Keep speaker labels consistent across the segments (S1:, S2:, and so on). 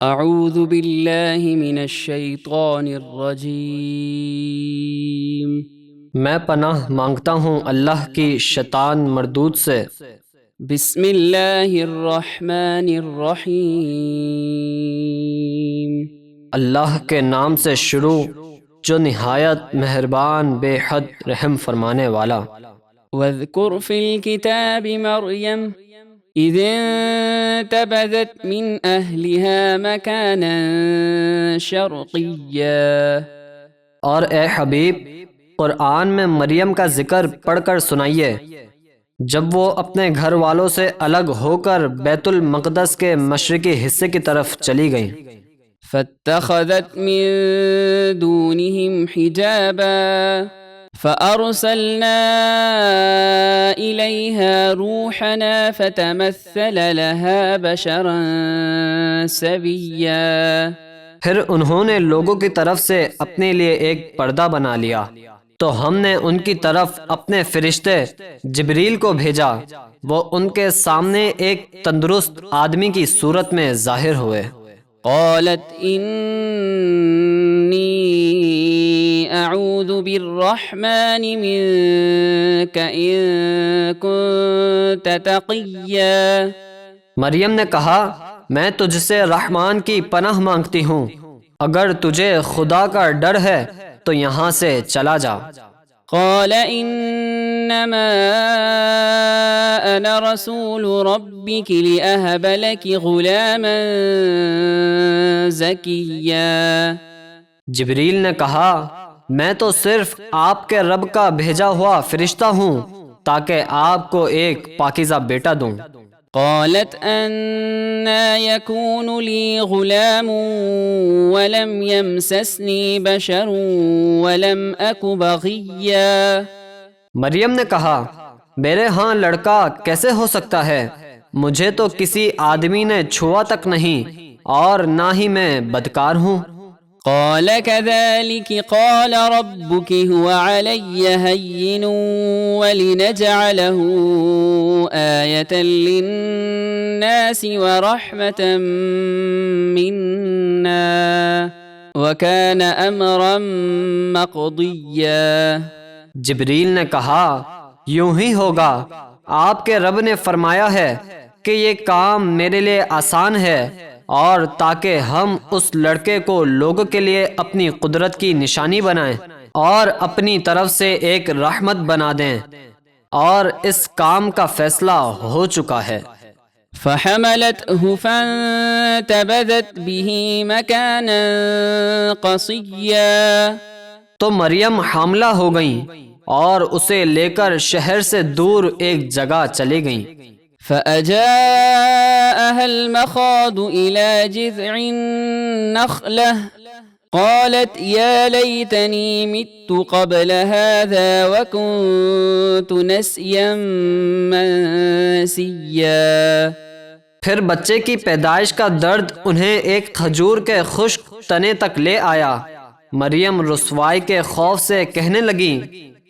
S1: اعوذ باللہ من الشیطان الرجیم۔
S2: میں پناہ مانگتا ہوں اللہ کی شیطان مردود سے۔
S1: بسم اللہ الرحمن الرحیم۔
S2: اللہ کے نام سے شروع جو نہایت مہربان بے حد رحم فرمانے والا۔
S1: واذکر فی الکتاب مریم اذ انتبذت من اہلها مکانا شرقیا۔
S2: اور اے حبیب قرآن میں مریم کا ذکر پڑھ کر سنائیے جب وہ اپنے گھر والوں سے الگ ہو کر بیت المقدس کے مشرقی حصے کی طرف چلی گئیں۔
S1: فاتخذت من دونهم حجابا فأرسلنا إليها روحنا فتمثل لها بشرا سويا۔
S2: پھر انہوں نے لوگوں کی طرف سے اپنے لیے ایک پردہ بنا لیا تو ہم نے ان کی طرف اپنے فرشتے جبریل کو بھیجا، وہ ان کے سامنے ایک تندرست آدمی کی صورت میں ظاہر ہوئے۔
S1: قالت انی اعوذ بالرحمن منک ان کنت تقیا۔
S2: مریم نے کہا میں تجھ سے رحمان کی پناہ مانگتی ہوں، اگر تجھے خدا کا ڈر ہے تو یہاں سے چلا جا۔
S1: قال انما انا رسول ربك لأهب لك غلاما زكيا۔
S2: جبریل نے کہا میں تو صرف آپ کے رب کا بھیجا ہوا فرشتہ ہوں تاکہ آپ کو ایک پاکیزہ بیٹا دوں۔
S1: قالت أنا يكون لي غلام ولم يمسسني بشر ولم أك بغيا۔
S2: مریم نے کہا میرے ہاں لڑکا کیسے ہو سکتا ہے، مجھے تو کسی آدمی نے چھوا تک نہیں اور نہ ہی میں بدکار ہوں۔
S1: قال كذلك قال ربك هو علي هين ولنجعله آية للناس ورحمة منا وكان أمرا مقضيا۔
S2: جبریل نے کہا یوں ہی ہوگا، آپ کے رب نے فرمایا ہے کہ یہ کام میرے لیے آسان ہے، اور تاکہ ہم اس لڑکے کو لوگوں کے لیے اپنی قدرت کی نشانی بنائیں اور اپنی طرف سے ایک رحمت بنا دیں، اور اس کام کا فیصلہ ہو چکا ہے۔
S1: فحملته فانتبذت به مكانا قصيا۔
S2: تو مریم حاملہ ہو گئیں اور اسے لے کر شہر سے دور ایک جگہ چلی گئیں۔
S1: فأجاءها المخاض إلى جذع النخلة قالت يا ليتني مت قبل هذا وكنت نسيا منسيا۔
S2: پھر بچے کی پیدائش کا درد انہیں ایک کھجور کے خشک تنے تک لے آیا۔ مریم رسوائی کے خوف سے کہنے لگی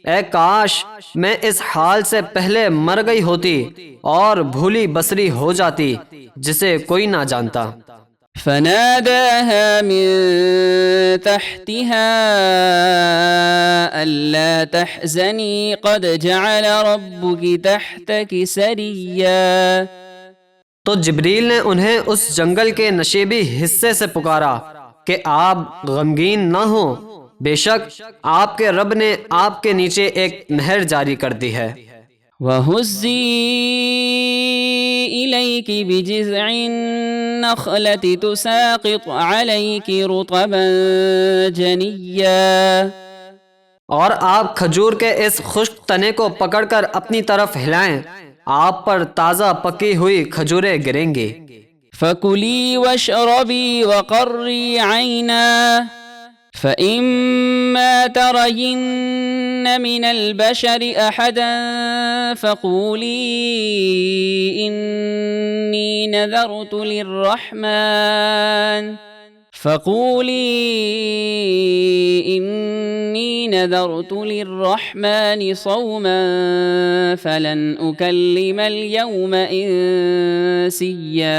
S2: اے کاش میں اس حال سے پہلے مر گئی ہوتی اور بھولی بسری ہو جاتی جسے کوئی نہ جانتا۔
S1: فناداها من تحتها ألا تحزني قد جعل ربك تحتك سريا۔
S2: تو جبریل نے انہیں اس جنگل کے نشیبی حصے سے پکارا کہ آپ غمگین نہ ہوں، بے شک آپ کے رب نے آپ کے نیچے ایک نہر جاری کر دی ہے۔
S1: وَهُزِّي إِلَيْكِ بِجِذْعِ النَّخْلَةِ تُسَاقِطْ عَلَيْكِ رُطَبًا جَنِيًّا۔
S2: اور آپ کھجور کے اس خشک تنے کو پکڑ کر اپنی طرف ہلائیں، آپ پر تازہ پکی ہوئی کھجوریں گریں گی۔
S1: فَكُلِي وَاشْرَبِي وَقَرِّي عَيْنًا فَإِمَّا تَرَيِنَّ مِنَ الْبَشَرِ أَحَدًا فَقُولِي إِنِّي نَذَرْتُ لِلرَّحْمَنِ صَوْمًا فَلَنْ أُكَلِّمَ الْيَوْمَ إِنسِيًّا۔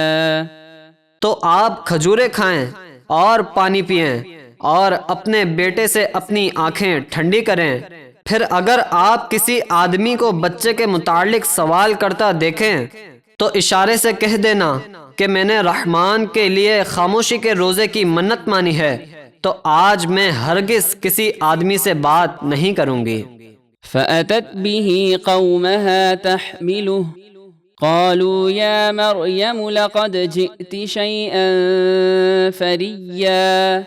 S2: تو آپ کھجوریں کھائیں اور پانی پئیں اور اپنے بیٹے سے اپنی آنکھیں ٹھنڈی کریں۔ پھر اگر آپ کسی آدمی کو بچے کے متعلق سوال کرتا دیکھیں تو اشارے سے کہہ دینا کہ میں نے رحمان کے لیے خاموشی کے روزے کی منت مانی ہے، تو آج میں ہرگز کسی آدمی سے بات نہیں کروں گی۔
S1: فأتت به قومها تحمله قالوا يا مريم لقد جئت شيئا فريا۔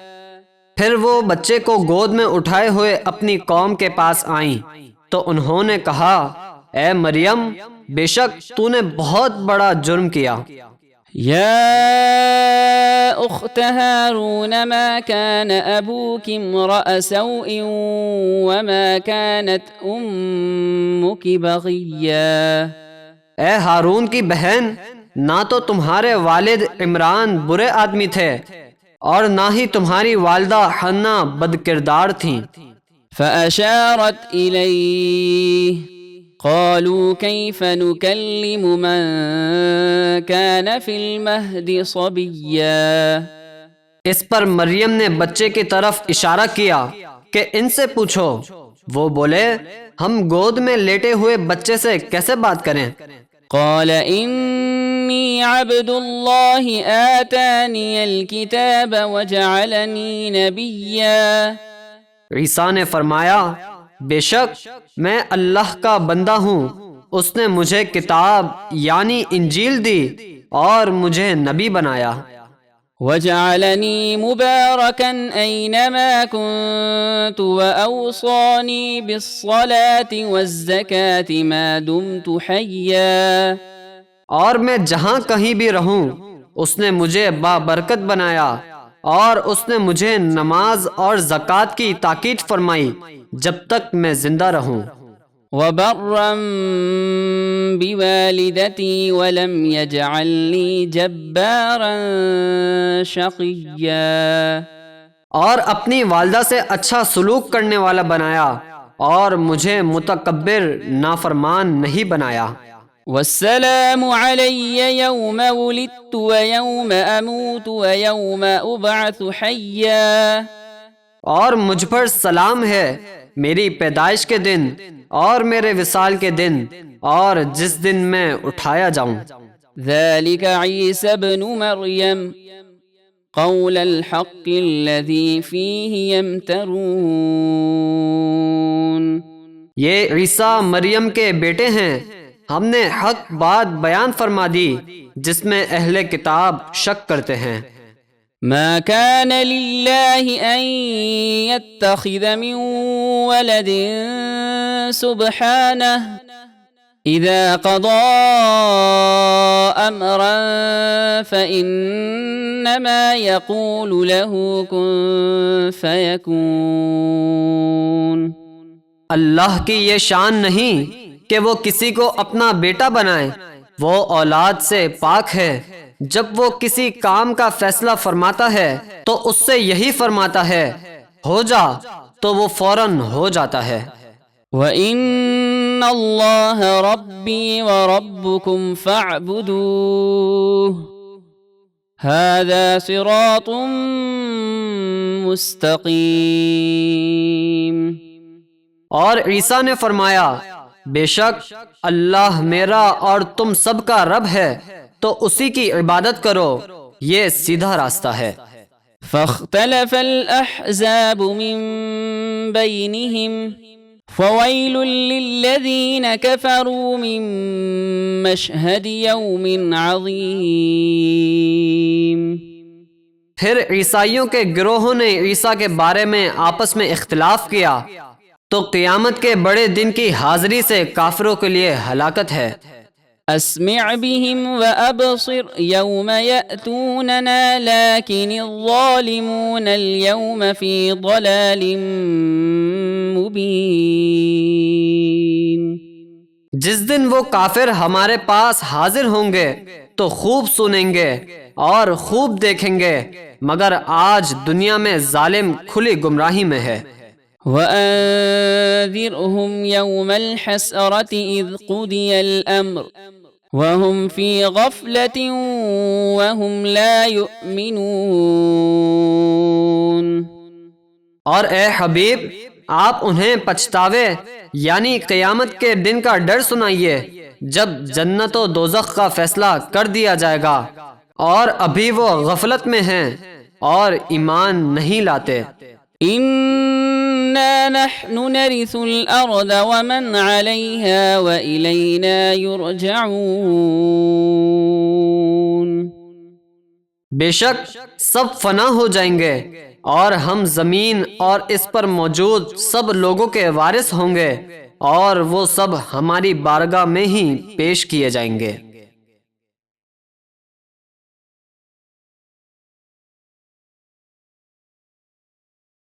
S2: پھر وہ بچے کو گود میں اٹھائے ہوئے اپنی قوم کے پاس آئیں تو انہوں نے کہا، اے مریم، بے شک تو نے بہت بڑا جرم کیا۔
S1: يا أخت هارون ما كان أبوك امرأ سوء وما كانت أمك بغيا۔
S2: اے ہارون کی بہن، نہ تو تمہارے والد عمران برے آدمی تھے اور نہ ہی تمہاری والدہ حنا بد کردار تھیں۔
S1: فأشارت إليه قالوا كيف نكلم من كان في المهد صبيا۔
S2: اس پر مریم نے بچے کی طرف اشارہ کیا کہ ان سے پوچھو۔ وہ بولے، ہم گود میں لیٹے ہوئے بچے سے کیسے بات کریں؟
S1: قال إني عبد الله آتاني الكتاب وجعلني نبيا۔
S2: عیسیٰ نے فرمایا، بے شک میں اللہ کا بندہ ہوں، اس نے مجھے کتاب یعنی انجیل دی اور مجھے نبی بنایا۔
S1: وجعلني مباركا أينما كنت وأوصاني بالصلاة والزكاة ما دمت حيا۔
S2: اور میں جہاں کہیں بھی رہوں اس نے مجھے بابرکت بنایا، اور اس نے مجھے نماز اور زکوٰۃ کی تاکید فرمائی جب تک میں زندہ رہوں۔
S1: وبرا بوالدتي ولم يجعلني جبارا شقيا۔
S2: اور اپنی والدہ سے اچھا سلوک کرنے والا بنایا اور مجھے متکبر نافرمان نہیں بنایا۔
S1: والسلام علي يوم ولدت ويوم أموت ويوم أبعث حيا۔
S2: اور مجھ پر سلام ہے میری پیدائش کے دن اور میرے وصال کے دن اور جس دن میں اٹھایا جاؤں۔
S1: ذلك عيسى ابن مريم قول الحق الذي فيه يمترون۔
S2: یہ عیسیٰ مریم کے بیٹے ہیں، ہم نے حق بات بیان فرما دی جس میں اہل کتاب شک کرتے ہیں۔
S1: ما كان لله أن يتخذ من ولد سبحانه إذا قضى أمرا فإنما يقول له كن فيكون۔
S2: اللہ کی یہ شان نہیں کہ وہ کسی کو اپنا بیٹا بنائے، وہ اولاد سے پاک ہے، جب وہ کسی کام کا فیصلہ فرماتا ہے تو اس سے یہی فرماتا ہے ہو جا، تو وہ فوراً ہو جاتا ہے۔
S1: وَإِنَّ اللَّهَ رَبِّي وَرَبُّكُمْ فَاعْبُدُوهُ هَذَا صِرَاطٌ مُسْتَقِيمٌ۔
S2: اور عیسیٰ نے فرمایا، بے شک اللہ میرا اور تم سب کا رب ہے، تو اسی کی عبادت کرو، یہ سیدھا راستہ ہے۔
S1: فاختلف الأحزاب من بينهم فويل للذين كفروا من مشهد يوم عظيم۔
S2: پھر عیسائیوں کے گروہوں نے عیسیٰ کے بارے میں آپس میں اختلاف کیا، تو قیامت کے بڑے دن کی حاضری سے کافروں کے لیے ہلاکت ہے۔
S1: اسمع بهم وابصر يوم يأتوننا لكن الظالمون اليوم في ضلال مبين۔
S2: جس دن وہ کافر ہمارے پاس حاضر ہوں گے تو خوب سنیں گے اور خوب دیکھیں گے، مگر آج دنیا میں ظالم کھلی گمراہی میں ہے۔
S1: وأنذرهم يوم الحسرة إذ قضي الأمر وهم في غفلة وهم لا يؤمنون۔
S2: اور اے حبیب آپ انہیں پچھتاوے یعنی قیامت کے دن کا ڈر سنائیے جب جنت و دوزخ کا فیصلہ کر دیا جائے گا اور ابھی وہ غفلت میں ہیں اور ایمان نہیں لاتے۔
S1: إنا نحن نرث الأرض ومن عليها وإلينا يرجعون۔
S2: بے شک سب فنا ہو جائیں گے اور ہم زمین اور اس پر موجود سب لوگوں کے وارث ہوں گے اور وہ سب ہماری بارگاہ میں ہی پیش کیے جائیں گے۔